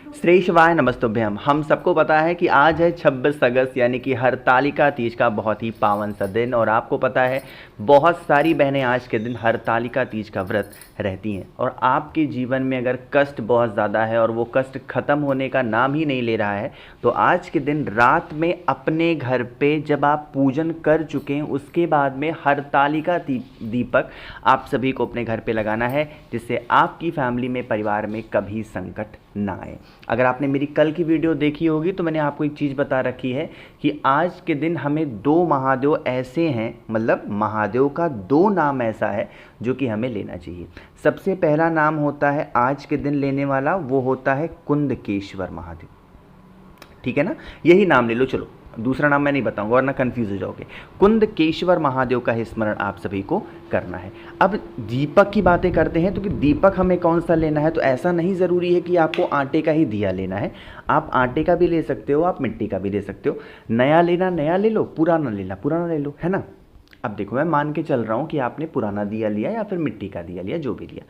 श्रेष्ठवाय नमस्तुभ्यम। हम सबको पता है कि आज है 26 अगस्त यानी कि हरतालिका तीज का बहुत ही पावन सा दिन। और आपको पता है बहुत सारी बहनें आज के दिन हरतालिका तीज का व्रत रहती हैं। और आपके जीवन में अगर कष्ट बहुत ज़्यादा है और वो कष्ट ख़त्म होने का नाम ही नहीं ले रहा है, तो आज के दिन रात में अपने घर पे जब आप पूजन कर चुके हैं उसके बाद में हरतालिका दीपक आप सभी को अपने घर पे लगाना है, जिससे आपकी फैमिली में, परिवार में कभी संकट ना आए। अगर आपने मेरी कल की वीडियो देखी होगी तो मैंने आपको एक चीज़ बता रखी है कि आज के दिन हमें दो महादेव ऐसे हैं, मतलब महादेव का दो नाम ऐसा है जो कि हमें लेना चाहिए। सबसे पहला नाम होता है आज के दिन लेने वाला, वो होता है कुंदकेश्वर महादेव। ठीक है ना, यही नाम ले लो। चलो दूसरा नाम मैं नहीं बताऊंगा वरना कंफ्यूज हो जाओगे। कुंदकेश्वर महादेव का ही स्मरण आप सभी को करना है। अब दीपक की बातें करते हैं तो कि दीपक हमें कौन सा लेना है, तो ऐसा नहीं ज़रूरी है कि आपको आटे का ही दिया लेना है। आप आटे का भी ले सकते हो, आप मिट्टी का भी ले सकते हो। नया लेना नया ले लो, पुराना लेना पुराना ले लो, है ना। अब देखो मैं मान के चल रहा हूँ कि आपने पुराना दिया लिया या फिर मिट्टी का दिया लिया, जो भी लिया।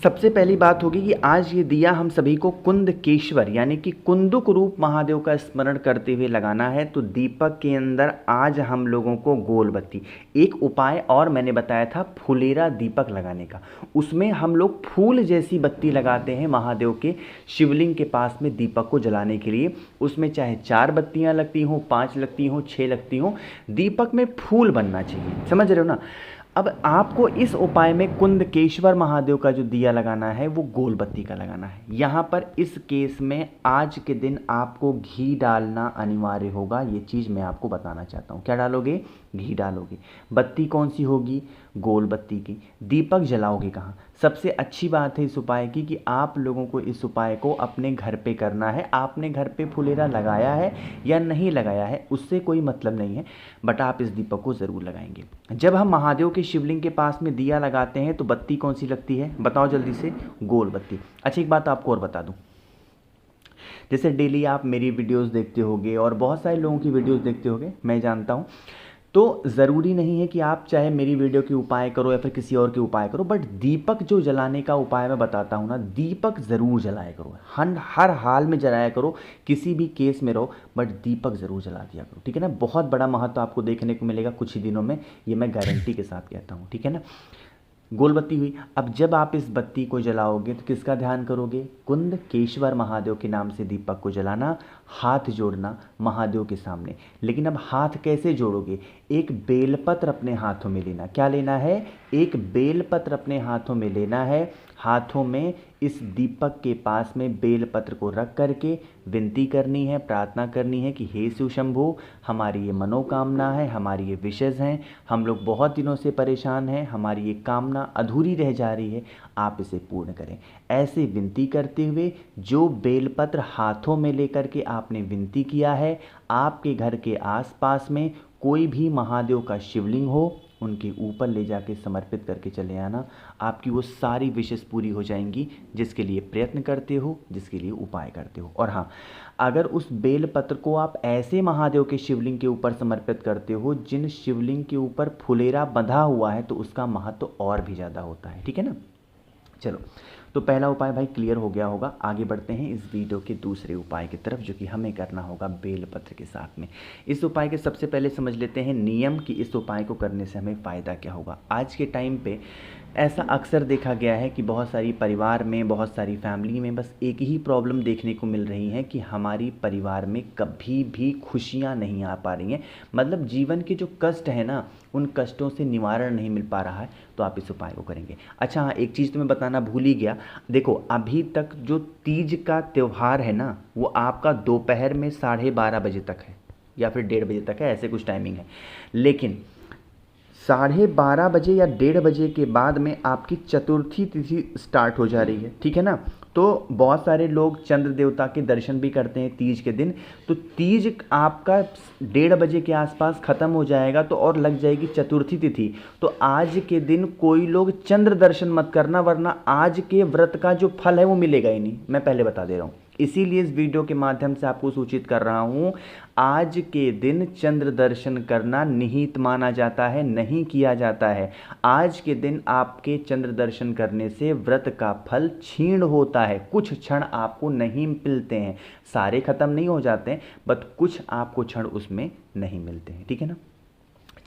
सबसे पहली बात होगी कि आज ये दिया हम सभी को कुंदकेश्वर यानी कि कुंदुक रूप महादेव का स्मरण करते हुए लगाना है। तो दीपक के अंदर आज हम लोगों को गोल बत्ती, एक उपाय और मैंने बताया था फुलेरा दीपक लगाने का, उसमें हम लोग फूल जैसी बत्ती लगाते हैं महादेव के शिवलिंग के पास में दीपक को जलाने के लिए। उसमें चाहे 4 बत्तियां लगती हों, 5 लगती हों, 6 लगती हों, दीपक में फूल बनना चाहिए, समझ रहे हो ना। अब आपको इस उपाय में कुंदकेश्वर महादेव का जो दिया लगाना है वो गोल बत्ती का लगाना है। यहाँ पर इस केस में आज के दिन आपको घी डालना अनिवार्य होगा। ये चीज़ मैं आपको बताना चाहता हूँ। क्या डालोगे? घी डालोगे। बत्ती कौन सी होगी? गोल बत्ती की। दीपक जलाओगे कहाँ? सबसे अच्छी बात है इस उपाय की कि आप लोगों को इस उपाय को अपने घर पे करना है। आपने घर पे फुलेरा लगाया है या नहीं लगाया है उससे कोई मतलब नहीं है, बट आप इस दीपक को ज़रूर लगाएंगे। जब हम महादेव के शिवलिंग के पास में दिया लगाते हैं तो बत्ती कौन सी लगती है, बताओ जल्दी से? गोल बत्ती। अच्छा एक बात आपको और बता दूं, जैसे डेली आप मेरी वीडियोस देखते होगे और बहुत सारे लोगों की वीडियोस देखते होगे, मैं जानता हूं, तो ज़रूरी नहीं है कि आप चाहे मेरी वीडियो के उपाय करो या फिर किसी और के उपाय करो, बट दीपक जो जलाने का उपाय मैं बताता हूँ ना, दीपक ज़रूर जलाया करो। हर हाल में जलाया करो, किसी भी केस में रहो, बट दीपक ज़रूर जला दिया करो। ठीक है ना, बहुत बड़ा महत्व आपको देखने को मिलेगा कुछ ही दिनों में, ये मैं गारंटी के साथ कहता हूँ। ठीक है ना, गोल बत्ती हुई। अब जब आप इस बत्ती को जलाओगे तो किसका ध्यान करोगे? कुंदकेश्वर महादेव के नाम से दीपक को जलाना, हाथ जोड़ना महादेव के सामने। लेकिन अब हाथ कैसे जोड़ोगे? एक बेलपत्र अपने हाथों में लेना। क्या लेना है? एक बेलपत्र अपने हाथों में लेना है। हाथों में इस दीपक के पास में बेलपत्र को रख करके विनती करनी है, प्रार्थना करनी है कि हे शिव शंभू, हमारी ये मनोकामना है, हमारी ये विशेष हैं, हम लोग बहुत दिनों से परेशान हैं, हमारी ये कामना अधूरी रह जा रही है, आप इसे पूर्ण करें। ऐसे विनती करते हुए जो बेलपत्र हाथों में लेकर के आपने विनती किया है, आपके घर के आसपास में कोई भी महादेव का शिवलिंग हो, उनके ऊपर ले जाके समर्पित करके चले आना। आपकी वो सारी विशेष पूरी हो जाएंगी जिसके लिए प्रयत्न करते हो, जिसके लिए उपाय करते हो। और हाँ, अगर उस बेलपत्र को आप ऐसे महादेव के शिवलिंग के ऊपर समर्पित करते हो जिन शिवलिंग के ऊपर फुलेरा बंधा हुआ है, तो उसका महत्व और भी ज़्यादा होता है। ठीक है ना, चलो तो पहला उपाय भाई क्लियर हो गया होगा। आगे बढ़ते हैं इस वीडियो के दूसरे उपाय की तरफ, जो कि हमें करना होगा बेलपत्र के साथ में। इस उपाय के सबसे पहले समझ लेते हैं नियम कि इस उपाय को करने से हमें फ़ायदा क्या होगा। आज के टाइम पे ऐसा अक्सर देखा गया है कि बहुत सारी परिवार में, बहुत सारी फैमिली में बस एक ही प्रॉब्लम देखने को मिल रही है कि हमारी परिवार में कभी भी खुशियाँ नहीं आ पा रही हैं। मतलब जीवन के जो कष्ट है ना, उन कष्टों से निवारण नहीं मिल पा रहा है। तो आप इस उपाय को करेंगे। अच्छा हाँ, एक चीज़ तो मैं बताना भूल ही गया। देखो अभी तक जो तीज का त्यौहार है ना, वो आपका दोपहर में 12:30 बजे तक है या फिर 1:30 बजे तक है, ऐसे कुछ टाइमिंग है। लेकिन 12:30 बजे या 1:30 बजे के बाद में आपकी चतुर्थी तिथि स्टार्ट हो जा रही है। ठीक है ना, तो बहुत सारे लोग चंद्र देवता के दर्शन भी करते हैं तीज के दिन। तो तीज आपका 1:30 बजे के आसपास ख़त्म हो जाएगा तो और लग जाएगी चतुर्थी तिथि। तो आज के दिन कोई लोग चंद्र दर्शन मत करना, वरना आज के व्रत का जो फल है वो मिलेगा ही नहीं, मैं पहले बता दे रहा हूँ। इसीलिए इस वीडियो के माध्यम से आपको सूचित कर रहा हूँ, आज के दिन चंद्र दर्शन करना निहित माना जाता है, नहीं किया जाता है। आज के दिन आपके चंद्र दर्शन करने से व्रत का फल क्षीण होता है, कुछ क्षण आपको नहीं मिलते हैं, सारे खत्म नहीं हो जाते हैं, बट कुछ आपको क्षण उसमें नहीं मिलते हैं। ठीक है ना,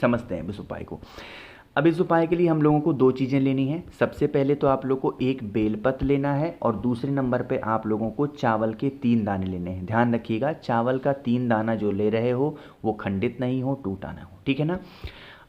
समझते हैं इस उपाय को। अब इस उपाय के लिए हम लोगों को दो चीज़ें लेनी है। सबसे पहले तो आप लोगों को एक बेलपत्र लेना है और दूसरे नंबर पे आप लोगों को चावल के 3 दाने लेने हैं। ध्यान रखिएगा, चावल का 3 दाना जो ले रहे हो वो खंडित नहीं हो, टूटा ना हो। ठीक है ना।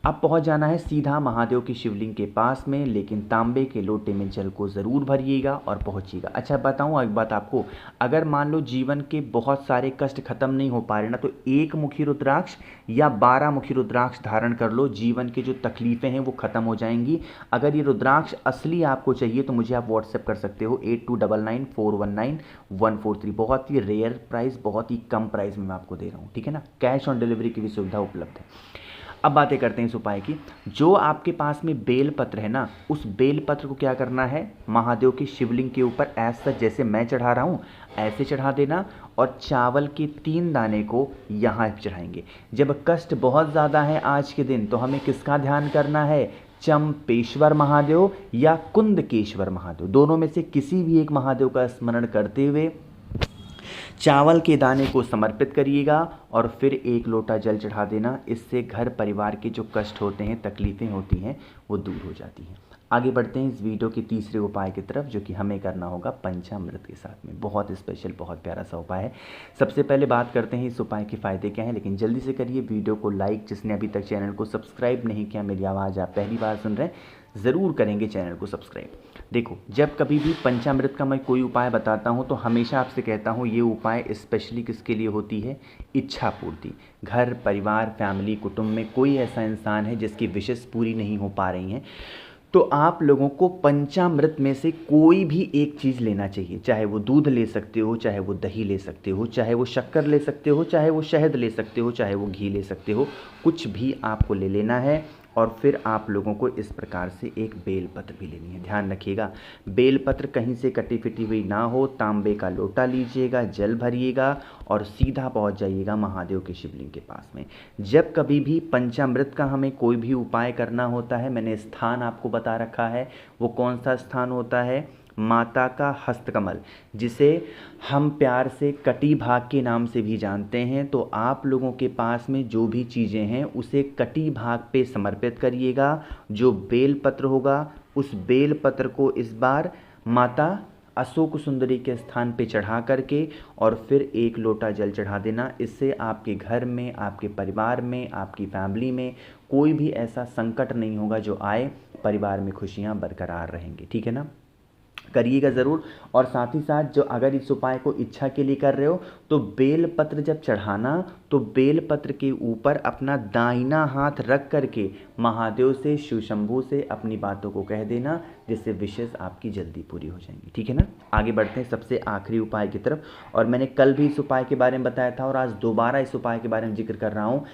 अब पहुंच जाना है सीधा महादेव की शिवलिंग के पास में, लेकिन तांबे के लोटे में जल को ज़रूर भरिएगा और पहुंचिएगा। अच्छा बताऊं एक बात आपको, अगर मान लो जीवन के बहुत सारे कष्ट खत्म नहीं हो पा रहे ना, तो 1 मुखी रुद्राक्ष या 12 मुखी रुद्राक्ष धारण कर लो, जीवन की जो तकलीफ़ें हैं वो ख़त्म हो जाएंगी। अगर ये रुद्राक्ष असली आपको चाहिए तो मुझे आप व्हाट्सएप कर सकते हो 8299419143। बहुत ही रेयर प्राइस, बहुत ही कम प्राइस में मैं आपको दे रहा हूँ। ठीक है ना, कैश ऑन डिलीवरी की भी सुविधा उपलब्ध है। अब बातें करते हैं इस उपाय की। जो आपके पास में बेल पत्र है ना, उस बेल पत्र को क्या करना है, महादेव की शिवलिंग के ऊपर ऐसा जैसे मैं चढ़ा रहा हूँ ऐसे चढ़ा देना और चावल के 3 दाने को यहाँ चढ़ाएंगे। जब कष्ट बहुत ज़्यादा है आज के दिन, तो हमें किसका ध्यान करना है, चंपेश्वर महादेव या कुंदकेश्वर महादेव, दोनों में से किसी भी एक महादेव का स्मरण करते हुए चावल के दाने को समर्पित करिएगा और फिर 1 लोटा जल चढ़ा देना। इससे घर परिवार के जो कष्ट होते हैं, तकलीफ़ें होती हैं, वो दूर हो जाती हैं। आगे बढ़ते हैं इस वीडियो के तीसरे उपाय की तरफ, जो कि हमें करना होगा पंचामृत के साथ में। बहुत स्पेशल, बहुत प्यारा सा उपाय है। सबसे पहले बात करते हैं इस उपाय के फ़ायदे क्या हैं, लेकिन जल्दी से करिए वीडियो को लाइक। जिसने अभी तक चैनल को सब्सक्राइब नहीं किया, मेरी आवाज़ आप पहली बार सुन रहे हैं, ज़रूर करेंगे चैनल को सब्सक्राइब। देखो, जब कभी भी पंचामृत का मैं कोई उपाय बताता हूँ तो हमेशा आपसे कहता हूँ ये उपाय स्पेशली किसके लिए होती है, इच्छा पूर्ति। घर परिवार फैमिली कुटुंब में कोई ऐसा इंसान है जिसकी विशेष पूरी नहीं हो पा रही हैं, तो आप लोगों को पंचामृत में से कोई भी एक चीज़ लेना चाहिए। चाहे वो दूध ले सकते हो, चाहे वो दही ले सकते हो, चाहे वो शक्कर ले सकते हो, चाहे वो शहद ले सकते हो, चाहे वो घी ले सकते हो, कुछ भी आपको ले लेना है। और फिर आप लोगों को इस प्रकार से एक बेलपत्र भी लेनी है। ध्यान रखिएगा, बेलपत्र कहीं से कटी फिटी हुई ना हो। तांबे का लोटा लीजिएगा, जल भरिएगा और सीधा पहुंच जाइएगा महादेव के शिवलिंग के पास में। जब कभी भी पंचामृत का हमें कोई भी उपाय करना होता है, मैंने स्थान आपको बता रखा है। वो कौन सा स्थान होता है, माता का हस्तकमल, जिसे हम प्यार से कटी भाग के नाम से भी जानते हैं। तो आप लोगों के पास में जो भी चीज़ें हैं उसे कटी भाग पे समर्पित करिएगा। जो बेल पत्र होगा उस बेल पत्र को इस बार माता अशोक सुंदरी के स्थान पे चढ़ा करके और फिर 1 लोटा जल चढ़ा देना। इससे आपके घर में, आपके परिवार में, आपकी फैमिली में कोई भी ऐसा संकट नहीं होगा जो आए, परिवार में खुशियाँ बरकरार रहेंगी। ठीक है ना, करिएगा ज़रूर। और साथ ही साथ जो अगर इस उपाय को इच्छा के लिए कर रहे हो तो बेल पत्र जब चढ़ाना तो बेल पत्र के ऊपर अपना दाहिना हाथ रख करके महादेव से, शिव शंभू से अपनी बातों को कह देना, जिससे विशेष आपकी जल्दी पूरी हो जाएंगी। ठीक है ना, आगे बढ़ते हैं सबसे आखिरी उपाय की तरफ। और मैंने कल भी इस उपाय के बारे में बताया था और आज दोबारा इस उपाय के बारे में जिक्र कर रहा हूँ।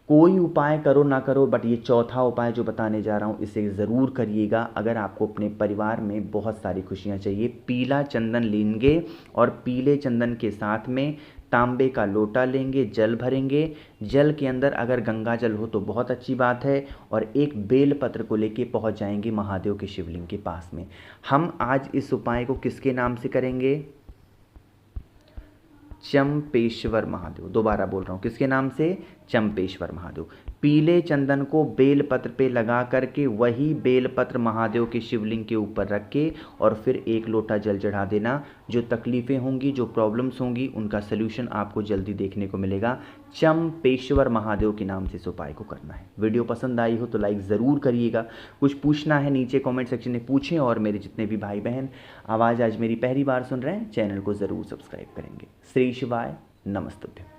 कोई उपाय करो ना करो, बट ये चौथा उपाय जो बताने जा रहा हूँ इसे ज़रूर करिएगा अगर आपको अपने परिवार में बहुत सारी खुशियाँ चाहिए। पीला चंदन लेंगे और पीले चंदन के साथ में तांबे का लोटा लेंगे, जल भरेंगे। जल के अंदर अगर गंगा जल हो तो बहुत अच्छी बात है, और एक बेल पत्र को लेके पहुँच जाएंगे महादेव के शिवलिंग के पास में। हम आज इस उपाय को किसके नाम से करेंगे, चंपेश्वर महादेव। दोबारा बोल रहा हूँ, किसके नाम से, चंपेश्वर महादेव। पीले चंदन को बेल पत्र पे लगा करके वही बेल पत्र महादेव के शिवलिंग के ऊपर रख के और फिर 1 लोटा जल चढ़ा देना। जो तकलीफ़ें होंगी, जो प्रॉब्लम्स होंगी, उनका सल्यूशन आपको जल्दी देखने को मिलेगा। चंपेश्वर महादेव के नाम से इस उपाय को करना है। वीडियो पसंद आई हो तो लाइक ज़रूर करिएगा। कुछ पूछना है नीचे कमेंट सेक्शन में पूछें, और मेरे जितने भी भाई बहन आवाज़ आज मेरी पहली बार सुन रहे हैं, चैनल को ज़रूर सब्सक्राइब करेंगे। श्री शिवाय, नमस्तुभ्यं।